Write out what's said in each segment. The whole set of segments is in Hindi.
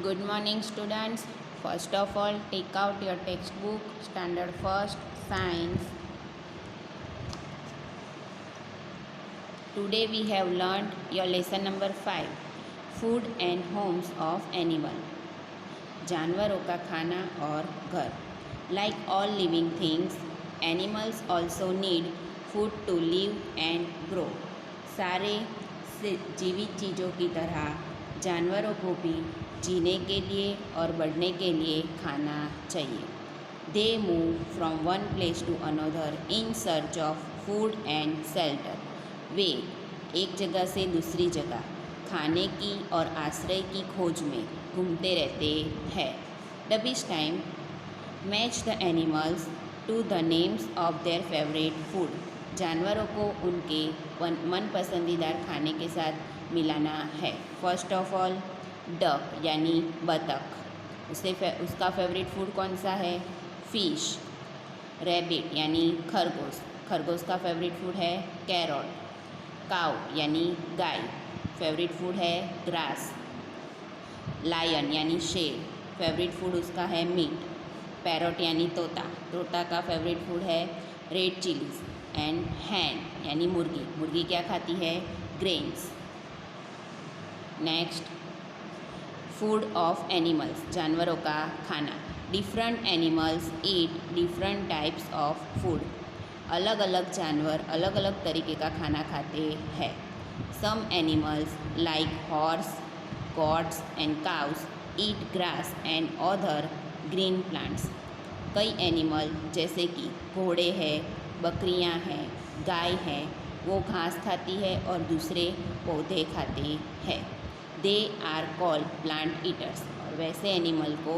Good morning, students. First of all, take out your textbook, Standard First, Science. Today we have learned your lesson number 5, Food and Homes of Animal. जानवरों का खाना और घर. Like all living things, animals also need food to live and grow. सारे जीवित चीज़ों की तरह जानवरों को भी जीने के लिए और बढ़ने के लिए खाना चाहिए. They move from one place to another in search of food and shelter. वे एक जगह से दूसरी जगह खाने की और आश्रय की खोज में घूमते रहते हैं. Dubbies time match the animals to the names of their favorite food. जानवरों को उनके मन पसंदीदा खाने के साथ मिलाना है. फर्स्ट ऑफ ऑल डक यानी बतख, उसका फेवरेट फूड कौन सा है? फिश. रैबिट यानी खरगोश, खरगोश का फेवरेट फूड है कैरट. काउ यानी गाय, फेवरेट फूड है ग्रास. लायन यानी शेर, फेवरेट फूड उसका है मीट. पैरट यानी तोता, तोता का फेवरेट फूड है रेड चिलीज. एंड हैन यानी मुर्गी, मुर्गी क्या खाती है? Grains. Next, food of animals, जानवरों का खाना. Different animals eat different types of food. अलग अलग जानवर अलग अलग तरीके का खाना खाते हैं. Some animals like horse, goats and cows eat grass and other green plants. कई एनिमल जैसे कि घोड़े हैं, बकरियां हैं, गाय है, वो घास खाती है और दूसरे पौधे खाते हैं. They are called plant eaters. और वैसे एनिमल को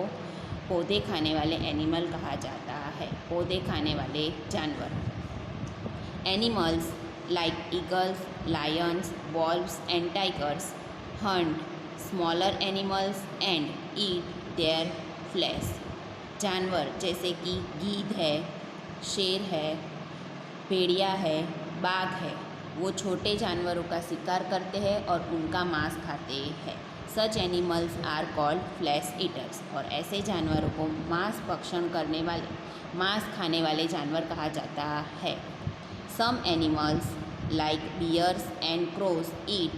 पौधे खाने वाले एनिमल कहा जाता है, पौधे खाने वाले जानवर. Animals like eagles, Lions, valves and tigers Hunt smaller animals and eat there flash. जानवर जैसे कि गीद है, शेर है, भेड़िया है, बाघ है, वो छोटे जानवरों का शिकार करते हैं और उनका मांस खाते हैं. Such animals are called flesh eaters. और ऐसे जानवरों को मांस भक्षण करने वाले, मांस खाने वाले जानवर कहा जाता है. Some animals like bears and crows eat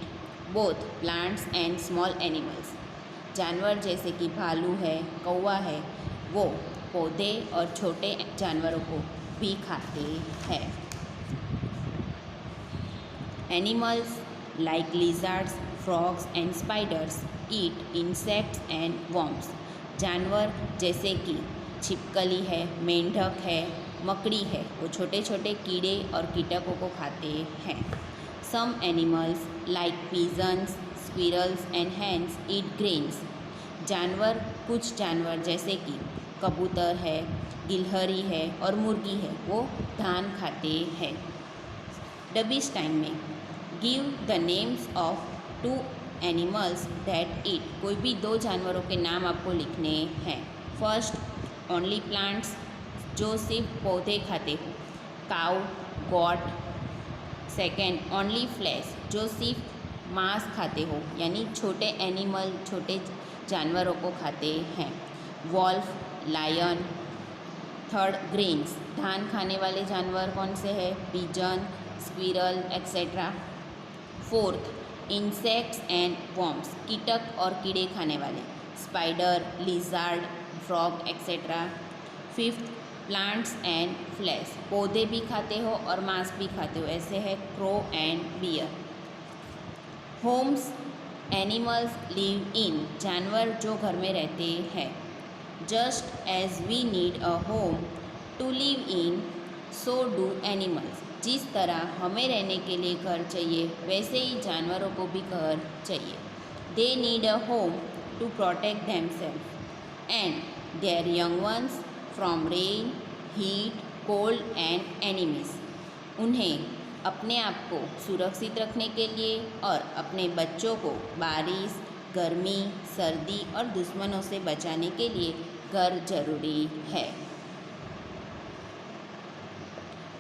both plants and small animals. जानवर जैसे कि भालू है, कौवा है, वो पौधे और छोटे जानवरों को भी खाते हैं. Animals like lizards, frogs and spiders eat insects and worms. जानवर जैसे कि छिपकली है, मेंढक है, मकड़ी है, वो छोटे छोटे कीड़े और कीटकों को खाते हैं. Some animals like pigeons, squirrels and hens eat grains. कुछ जानवर जैसे कि कबूतर है, गिलहरी है और मुर्गी है, वो धान खाते हैं. डबीज टाइम में give the names of 2 animals that ईट. कोई भी 2 जानवरों के नाम आपको लिखने हैं. फर्स्ट ओनली प्लांट्स, जो सिर्फ पौधे खाते हो, cow, got. Second only flash, जो सिर्फ मांस खाते हो, यानी छोटे एनिमल, छोटे जानवरों को खाते हैं. Wolf, lion. थर्ड ग्रेन्स, धान खाने वाले जानवर कौन से हैं? Pigeon, squirrel etcetera. Fourth insects and worms, कीटक और कीड़े खाने वाले, spider, lizard, frog etcetera. Fifth plants and flash, पौधे भी खाते हो और मांस भी खाते हो, ऐसे है crow and bear. Homes animals live in, जानवर जो घर में रहते हैं. Just as we need a home to live in, so do animals. जिस तरह हमें रहने के लिए घर चाहिए, वैसे ही जानवरों को भी घर चाहिए. They need a home to protect themselves and their young ones from rain, heat, cold and enemies. उन्हें अपने आप को सुरक्षित रखने के लिए और अपने बच्चों को बारिश, गर्मी, सर्दी और दुश्मनों से बचाने के लिए घर जरूरी है.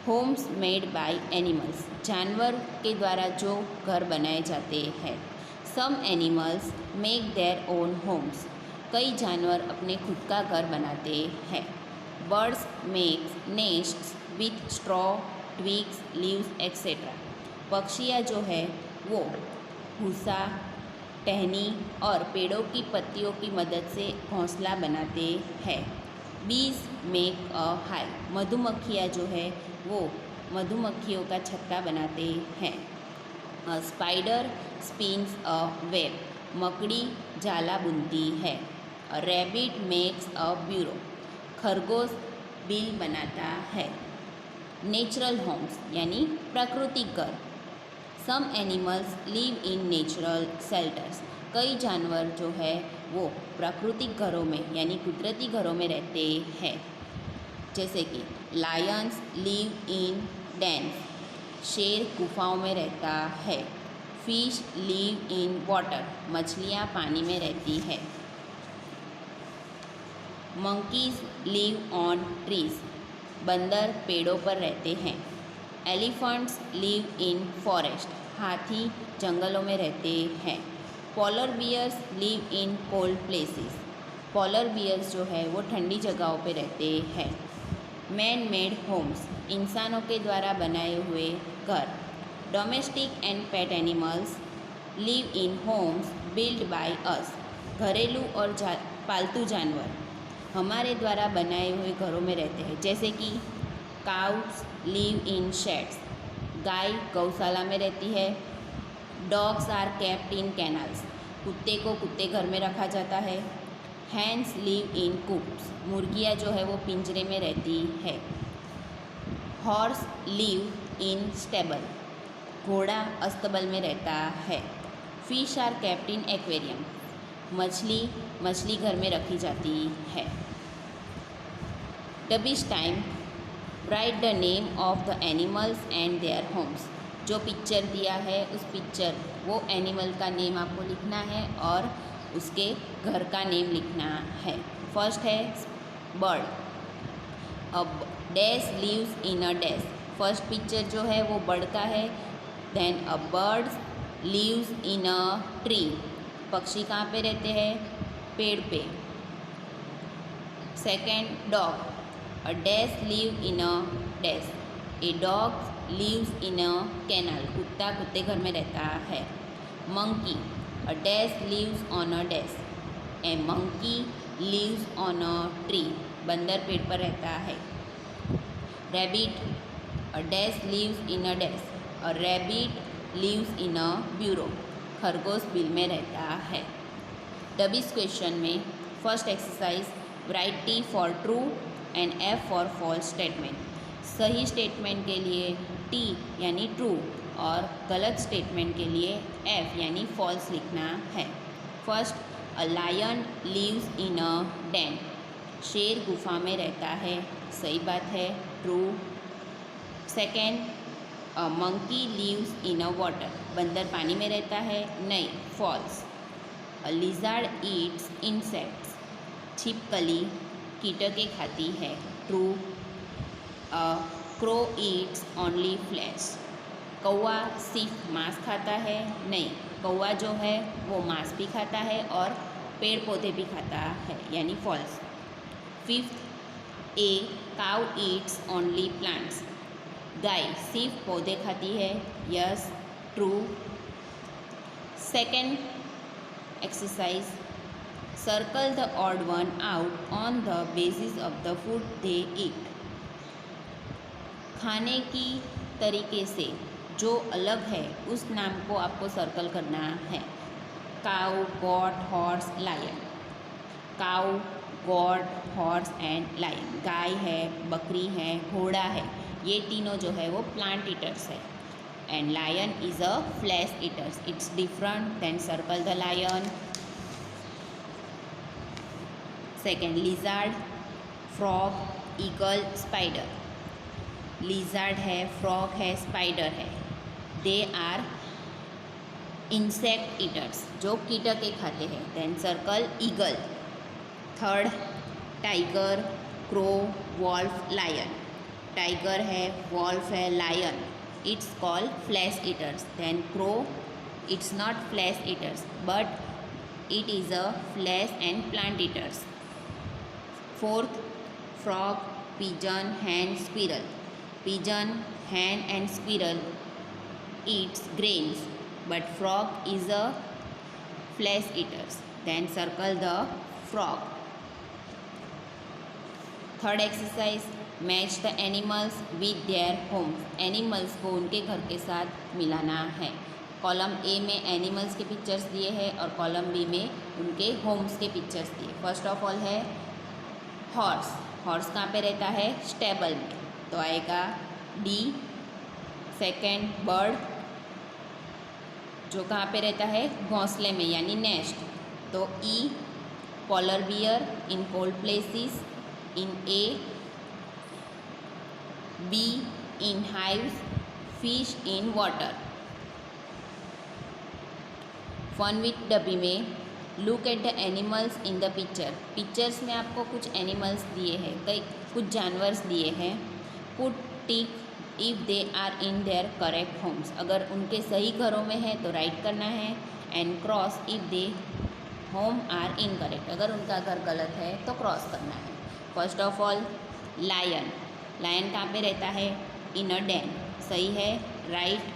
होम्स मेड बाय एनिमल्स, जानवर के द्वारा जो घर बनाए जाते हैं. Some animals make their own homes, कई जानवर अपने खुद का घर बनाते हैं। Birds makes nests with straw, twigs, leaves etcetera. पक्षियाँ जो है वो भूसा, टहनी और पेड़ों की पत्तियों की मदद से घोंसला बनाते हैं। बीज मेक अ हाइव। मधुमक्खियाँ जो है वो मधुमक्खियों का छत्ता बनाते हैं। A spider spins a web. मकड़ी जाला बुनती है। A rabbit makes a burrow. खरगोश बिल बनाता है। नेचुरल होम्स यानी प्राकृतिक घर। Some animals live in natural shelters. कई जानवर जो है वो प्राकृतिक घरों में यानी कुदरती घरों में रहते हैं। जैसे कि लायंस लिव इन डेन्स। शेर गुफाओं में रहता है। Fish live in water. मछलियाँ पानी में रहती है। Monkeys live on trees. बंदर पेड़ों पर रहते हैं। Elephants live in forest. हाथी जंगलों में रहते हैं। Polar bears live in cold places. Polar bears जो है वो ठंडी जगहों पे रहते हैं। मैन मेड होम्स इंसानों के द्वारा बनाए हुए घर। Domestic and pet animals live in Holmes build by us. घरेलू और पालतू जानवर हमारे द्वारा बनाए हुए घरों में रहते हैं। जैसे कि काउस लिव इन शेड्स। गाय गौशाला में रहती है। Dogs are kept in kennels. कुत्ते को कुत्ते घर में रखा जाता है। Hens live in coops. मुर्गियाँ जो है वो पिंजरे में रहती है। Horse live in stable. घोड़ा अस्तबल में रहता है। Fish are kept in aquarium. मछली घर में रखी जाती है। डबिश time write the name of the animals and their homes. जो पिक्चर दिया है उस पिक्चर वो एनिमल का नेम आपको लिखना है और उसके घर का नेम लिखना है। फर्स्ट है बर्ड। अब dash lives in a dash. First picture जो है वो बर्ड का है। Then a bird lives in a tree. पक्षी कहाँ पे रहते हैं? पेड़ पे। Second dog. A dash live in a dash. A dog lives in a kennel. कुत्ता कुत्ते घर में रहता है। Monkey. A dash lives on a dash. A monkey lives on a tree. बंदर पेड़ पर रहता है। Rabbit. A dash lives in a dash. A rabbit lives in a burrow. खरगोश बिल में रहता है। डबिश क्वेश्चन में first exercise write T for true and F for false statement. सही स्टेटमेंट के लिए टी यानी ट्रू और गलत स्टेटमेंट के लिए एफ यानी फॉल्स लिखना है। First, a lion lives in a den. शेर गुफा में रहता है। सही बात है, true. Second, a monkey lives in a water. बंदर पानी में रहता है। नहीं, false. A lizard eats insects. छिपकली कीटकें खाती है। True. A crow eats only flesh. कौवा सिर्फ मांस खाता है। नहीं, कौवा जो है वो मांस भी खाता है और पेड़ पौधे भी खाता है, यानी false. Fifth, a cow eats only plants. गाय सिर्फ पौधे खाती है। Yes, true. Second exercise, circle the odd one out on the basis of the food they eat. खाने की तरीके से जो अलग है उस नाम को आपको सर्कल करना है। Cow, goat, horse, lion. Cow, goat, horse and lion. गाय है, बकरी है, घोड़ा है, ये तीनों जो है वो प्लांट ईटर्स है। And lion is a flesh eaters. It's different than circle the lion. Second, lizard, frog, eagle, spider. Lizard है, फ्रॉग है, स्पाइडर है, दे आर इंसेक्ट ईटर्स, जो कीटके खाते हैं। Then circle eagle. Third, tiger, crow, wolf, lion. Tiger है, वॉल्फ है, lion, it's called flesh eaters. Then crow, it's not flesh eaters but It is a flesh and plant eaters. Fourth, frog, pigeon, hen, squirrel. Pigeon, hen and squirrel eats grains, but frog is a flesh eaters. Then circle the frog. Third exercise, match the animals with their homes. Animals को उनके घर के साथ मिलाना है. कॉलम ए में एनिमल्स के पिक्चर्स दिए हैं और कॉलम बी में उनके होम्स के पिक्चर्स दिए. फर्स्ट ऑफ ऑल है हॉर्स. हॉर्स कहाँ पे रहता है? स्टेबल में, तो आएगा डी. सेकेंड, बर्ड जो कहाँ पे रहता है? घोंसले में यानी नेस्ट, तो E. Polar bear in cold places in A. B. in hives. Fish in water. Fun with डब्बी में look at the animals in the picture. Pictures में आपको कुछ एनिमल्स दिए हैं, कई कुछ जानवर्स दिए हैं. Put tick if they are in their correct homes. अगर उनके सही घरों में है तो राइट करना है. And cross if they home are incorrect. अगर उनका घर गलत है तो क्रॉस करना है. First of all lion. Lion कहाँ पे रहता है? इन अ डेन, सही है, right.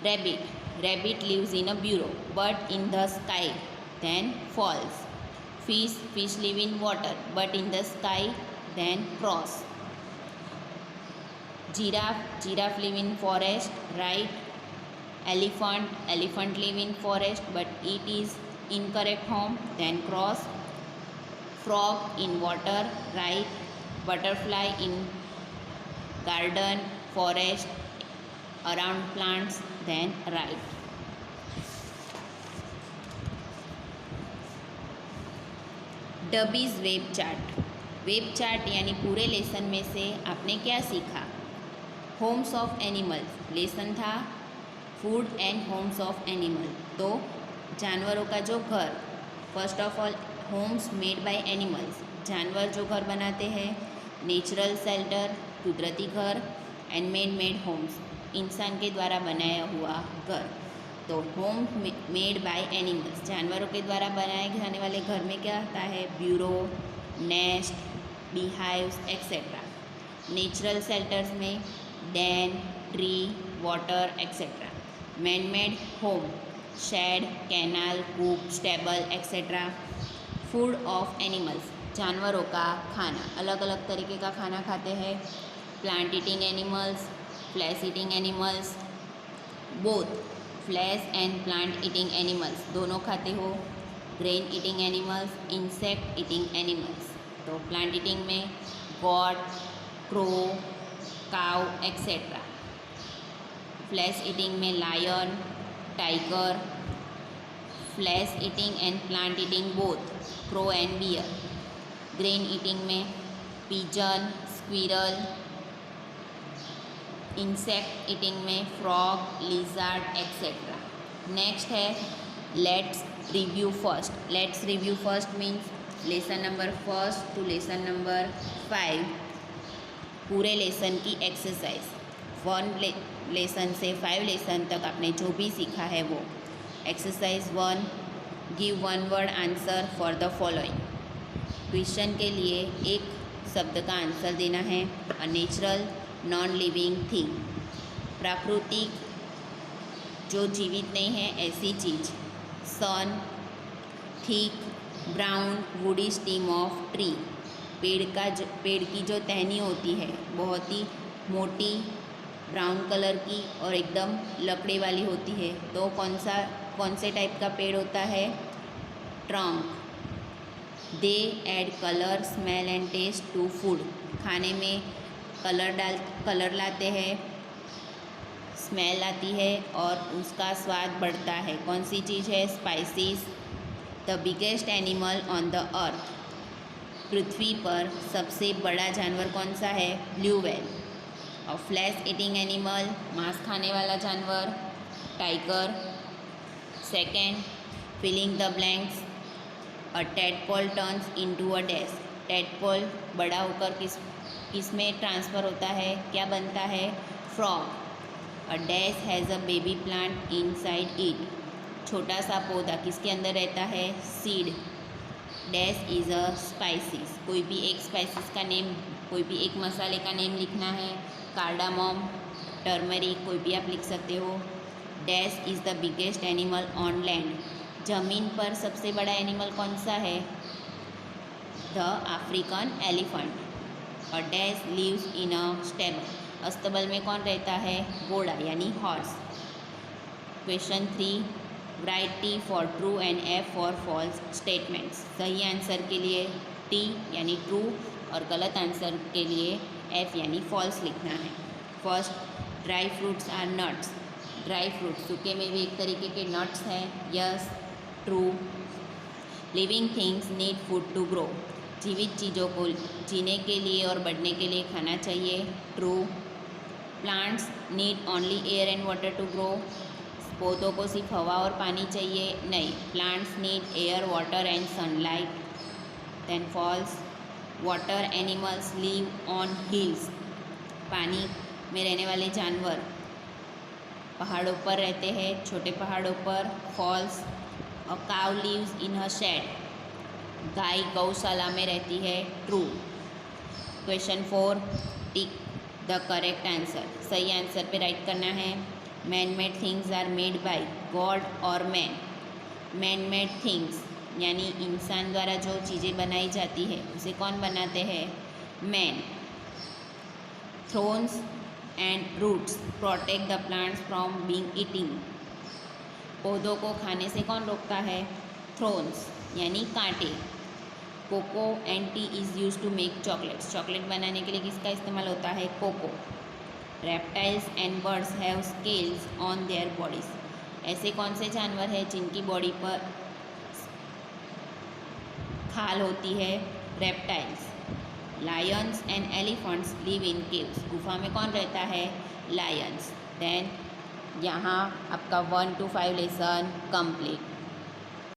Rabbit. Rabbit lives in a burrow but in the sky then false. Fish. Fish live in water but in the sky then cross. Giraffe. Giraffe live in forest, right. Elephant. Elephant live in forest but it is incorrect home then cross. Frog in water, right. Butterfly in garden, forest, around plants, then right. डबीज़ वेब चार्ट. वेब चार्ट यानी पूरे लेसन में से आपने क्या सीखा? Homes of animals. लेसन था food and homes of animal, तो जानवरों का जो घर. First of all homes made by animals. जानवर जो घर बनाते हैं. नेचुरल शेल्टर, कुदरती घर. एंड मैन मेड होम्स, इंसान के द्वारा बनाया हुआ घर. तो होम मेड बाय एनिमल्स, जानवरों के द्वारा बनाए जाने वाले घर में क्या आता है? Burrow, nest, beehives etcetera. Natural shelters में den, tree, water etcetera. Man made home, shed, kennel, coop, stable etcetera. Food of animals, जानवरों का खाना. अलग अलग तरीके का खाना खाते हैं. Plant eating animals, flesh eating animals. Both flesh and plant eating animals दोनों खाते हो. Grain eating animals, insect eating animals. तो प्लांट ईटिंग में goat, crow, cow etcetera. Flesh eating में lion, tiger. Flesh eating and plant eating both, crow and bear. Grain eating में पिजन, स्क्विरल. इंसेक्ट ईटिंग में फ्रॉग, लिजार्ड एक्सेट्रा. नेक्स्ट है let's review first. Let's review first means lesson number first to lesson number 5 पूरे लेसन की एक्सरसाइज. 1 लेसन से 5 लेसन तक आपने जो भी सीखा है वो. Exercise 1, give 1 word answer for the following. Question के लिए एक शब्द का आंसर देना है. A natural non living thing, प्राकृतिक जो जीवित नहीं है ऐसी चीज़. Sun. Thick brown woody stem of tree, पेड़ की जो टहनी होती है बहुत ही मोटी ब्राउन कलर की और एकदम लकड़ी वाली होती है. तो कौन से टाइप का पेड़ होता है? Trunk. They add colour smell and taste to food, खाने में कलर लाते हैं, स्मेल आती है और उसका स्वाद बढ़ता है. कौन सी चीज़ है? Spices. The biggest animal on the earth, पृथ्वी पर सबसे बड़ा जानवर कौन सा है? Blue whale. और फ्लैश ईटिंग एनिमल, मांस खाने वाला जानवर, tiger. Second, filling the blanks. A tadpole turns into a dash, tadpole बड़ा होकर किस में ट्रांसफ़र होता है? क्या बनता है? Frog. A dash has a baby plant inside it, छोटा सा पौधा किसके अंदर रहता है? Seed. Dash is a spices, कोई भी एक स्पाइसिस का नेम, कोई भी एक मसाले का नेम लिखना है। कार्डामम, टर्मरिक, कोई भी आप लिख सकते हो। Dash is the biggest animal on land, ज़मीन पर सबसे बड़ा एनिमल कौन सा है? The African elephant. और dash lives in a stable, अस्तबल में कौन रहता है? घोड़ा यानी horse. Question 3, write T for true and F for false statements. सही आंसर के लिए टी यानी ट्रू और गलत आंसर के लिए एफ यानी फॉल्स लिखना है। First, dry fruits are nuts. Dry fruit सूखे मेवे एक तरीके के नट्स हैं। Yes, true. Living things need food to grow, जीवित चीज़ों को जीने के लिए और बढ़ने के लिए खाना चाहिए। True. Plants need only air and water to grow, पौधों को सिर्फ हवा और पानी चाहिए। नहीं, plants need air, water and sunlight. Then false. Water animals live on hills, पानी में रहने वाले जानवर पहाड़ों पर रहते हैं, छोटे पहाड़ों पर। False. A cow lives in a shed, गाय गौशाला में रहती है। True. Question 4, tick the correct answer. सही आंसर पे राइट करना है। Man made things are made by god और मैन। मैन मेड थिंग्स यानी इंसान द्वारा जो चीज़ें बनाई जाती है उसे कौन बनाते हैं? Man. Thorns and roots protect the plants from being eating, पौधों को खाने से कौन रोकता है? थ्रोन्स यानी कांटे। Cocoa and tea is use to make chocolates, chocolate बनाने के लिए किसका इस्तेमाल होता है? Cocoa. Reptiles and birds have scales on their bodies, ऐसे कौन से जानवर हैं जिनकी बॉडी पर खाल होती है? Reptiles. Lions and elephants live in caves, गुफा में कौन रहता है? लायंस। देन यहाँ आपका 1 to 5 लेसन कंप्लीट।